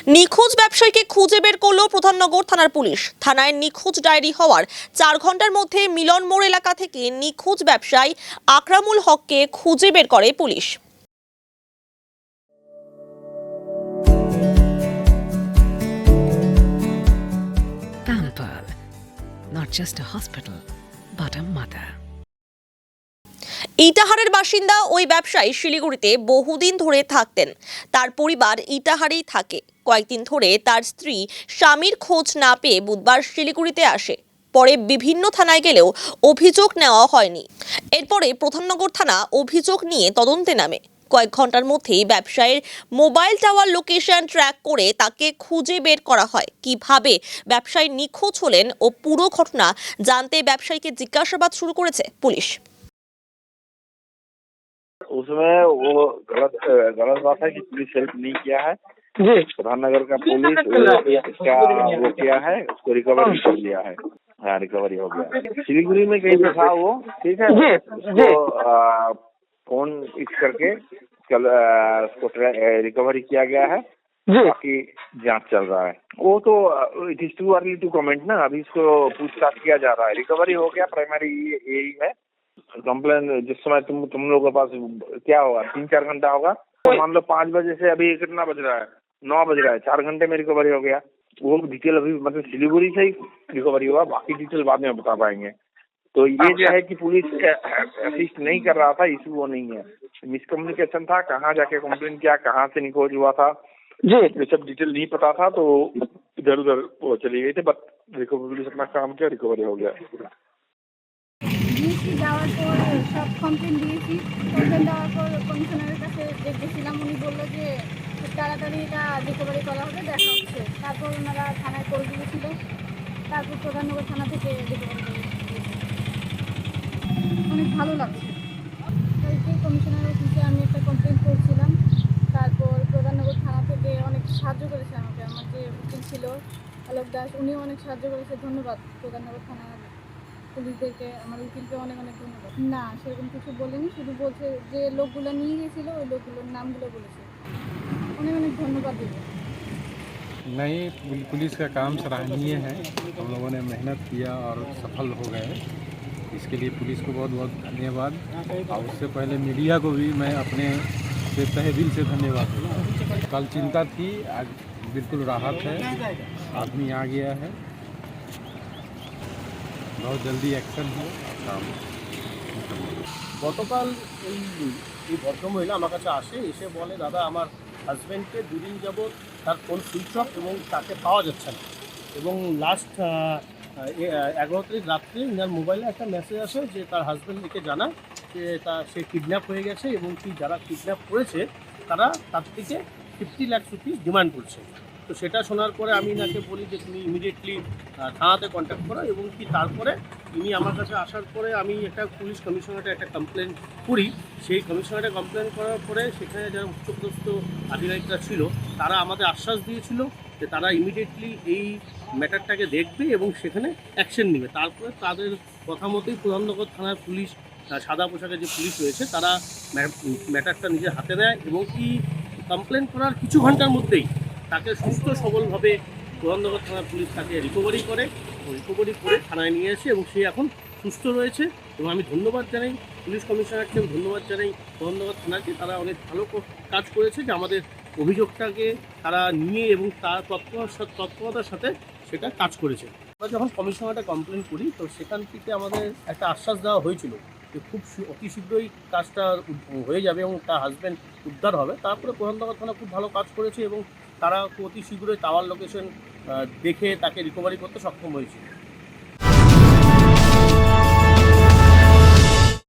নিখোঁজ ব্যবসায়ীকে খুঁজে বের করল প্রধাননগর থানার পুলিশ। থানায় নিখোঁজ ডায়েরি হওয়ার 4 ঘন্টার মধ্যে মিলন মোড় এলাকা থেকে নিখোঁজ ব্যবসায়ী আকরামুল হককে খুঁজে বের করে police. Pamper, not just a hospital, but a mother. ইটাহারের বাসিন্দা ওই ব্যবসায়ী শিলিগুড়িতে বহুদিন ধরে থাকতেন। তার পরিবার ইটাহারেই থাকে। কয়েকদিন ধরে তার স্ত্রী স্বামীর খোঁজ না পেয়ে বুধবার শিলিগুড়িতে আসে। পরে বিভিন্ন থানায় গেলেও অভিযোগ নেওয়া হয়নি। এরপরে প্রধাননগর থানা অভিযোগ নিয়ে তদন্তে নামে। কয়েক ঘন্টার মধ্যেই ব্যবসায়ীর মোবাইল টাওয়ার লোকেশন ট্র্যাক করে তাকে খুঁজে বের করা হয়। কিভাবে ব্যবসায়ী নিখোঁজ হলেন ও পুরো ঘটনা জানতে ব্যবসায়ীকে জিজ্ঞাসাবাদ শুরু করেছে পুলিশ। उसमें वो गलत बात है कि पुलिस हेल्प नहीं किया है जी। प्रधाननगर का पुलिस इसका वो किया है, उसको रिकवरी कर लिया है। हाँ, रिकवरी हो गया। सिलीगुड़ी में कहीं पे था वो, ठीक है जी, उसको फोन फिक्स करके कल उसको रिकवरी किया गया है। बाकी जांच चल रहा है। वो तो it is too early to comment ना, अभी इसको पूछताछ किया जा रहा है। रिकवरी हो गया प्राइमरी यही है। कंप्लेन जिस समय तुम लोगों के पास क्या होगा, 3-4 घंटा होगा तो मान लो 5 बजे से अभी कितना बज रहा है, 9 बज रहा है, 4 घंटे में रिकवरी हो गया। वो डिटेल अभी मतलब सिलीगुड़ी से ही रिकवरी हुआ, बाकी डिटेल बाद में बता पाएंगे। तो ये जो है कि पुलिस असिस्ट नहीं कर रहा था, इशू वो नहीं है, मिसकम्युनिकेशन था। कहाँ जाके कंप्लेन किया, कहाँ से निखोज हुआ था जी, ये सब डिटेल नहीं पता था, तो इधर उधर वो चली गई थे। बट रिकवरी पुलिस अपना काम किया, रिकवरी हो गया। যাওয়ার পর সব কমপ্লেন দিয়েছি। কমপ্লেন দেওয়ার পর কমিশনারের কাছে গেছিলাম, উনি বললো যে খুব তাড়াতাড়ি এটা রিকভারি করা হবে, দেখা হচ্ছে। তারপর ওনারা থানায় কল দিয়েছিল, তারপর প্রধাননগর থানা থেকে রিকভারি করে অনেক ভালো লাগছে। কালকে কমিশনার অফিসে আমি একটা কমপ্লেন করছিলাম, তারপর প্রধাননগর থানা থেকে অনেক সাহায্য করেছে আমাকে। আমার যে উকিল ছিল অলোক দাস, উনিও অনেক সাহায্য করেছে। ধন্যবাদ প্রধাননগর থানার পুলিশদেরকে, আমার উকিলকে অনেক অনেক ধন্যবাদ। না, সেরকম কিছু বলেনি, শুধু বলছে যে লোকগুলো নিয়ে গেছিলো ওই লোকগুলোর নামগুলো বলেছে। অনেক অনেক ধন্যবাদ দেবো। नहीं, पुलिस का काम सराहनीय है। हम लोगों ने मेहनत किया और सफल हो गए। इसके लिए पुलिस को बहुत बहुत धन्यवाद। और उससे पहले मीडिया को भी मैं अपने से तहे दिल से धन्यवाद देता हूँ। कल चिंता थी, आज बिल्कुल राहत है। आदमी आ गया है, बहुत जल्दी एक्शन है। গতকাল এই ভদ্রমহিলা আমার কাছে আসে, এসে বলে দাদা আমার হাজব্যান্ডকে 2 দিন যাবৎ তার ফোন সুইচ অফ এবং তাকে পাওয়া যাচ্ছে না। এবং লাস্ট 11 তারিখ রাত্রে তার মোবাইলে একটা মেসেজ আসে যে তার হাজব্যান্ডকে জানা যে সে কিডন্যাপ হয়ে গেছে এবং কি যারা কিডন্যাপ করেছে তারা তার থেকে 50 লাখ রুপিস ডিমান্ড করছে। তো সেটা শোনার পরে আমি নাকে বলি যে তুমি ইমিডিয়েটলি থানাতে কন্ট্যাক্ট করো, এবং কি তারপরে ইনি আমার কাছে আসার পরে আমি একটা পুলিশ কমিশনারেটে একটা কমপ্লেন করি। সেই কমিশনারেটে কমপ্লেন করার পরে সেখানে যারা উচ্চপদস্থ আধিকারিকরা ছিল তারা আমাদের আশ্বাস দিয়েছিল যে তারা ইমিডিয়েটলি এই ম্যাটারটাকে দেখবে এবং সেখানে অ্যাকশন নেবে। তারপরে তাদের কথা মতোই প্রধাননগর থানার পুলিশ, সাদা পোশাকের যে পুলিশ রয়েছে, তারা ম্যাটারটা নিজের হাতে নেয় এবং কি কমপ্লেন করার কিছু ঘন্টার মধ্যেই তাকে সুস্থ সবলভাবে প্রধাননগর থানার পুলিশ তাকে রিকভারি করে থানায় নিয়ে আসে এবং সে এখন সুস্থ রয়েছে। এবং আমি ধন্যবাদ জানাই পুলিশ কমিশনারকে, ধন্যবাদ জানাই প্রধাননগর থানাকে। তারা অনেক ভালো কাজ করেছে যে আমাদের অভিযোগটাকে তারা নিয়ে এবং তার তৎপরতার সাথে সেটা কাজ করেছে। আমরা যখন কমিশনারটা কমপ্লেন করি তো সেখান থেকে আমাদের একটা আশ্বাস দেওয়া হয়েছিল যে খুব অতি শীঘ্রই কাজটা হয়ে যাবে এবং তার হাজব্যান্ড উদ্ধার হবে। তারপরে প্রধাননগর থানা খুব ভালো কাজ করেছে এবং তারা অতি শীঘ্রই টাওয়ার লোকেশন দেখে তাকে রিকভারি করতে সক্ষম হয়েছে।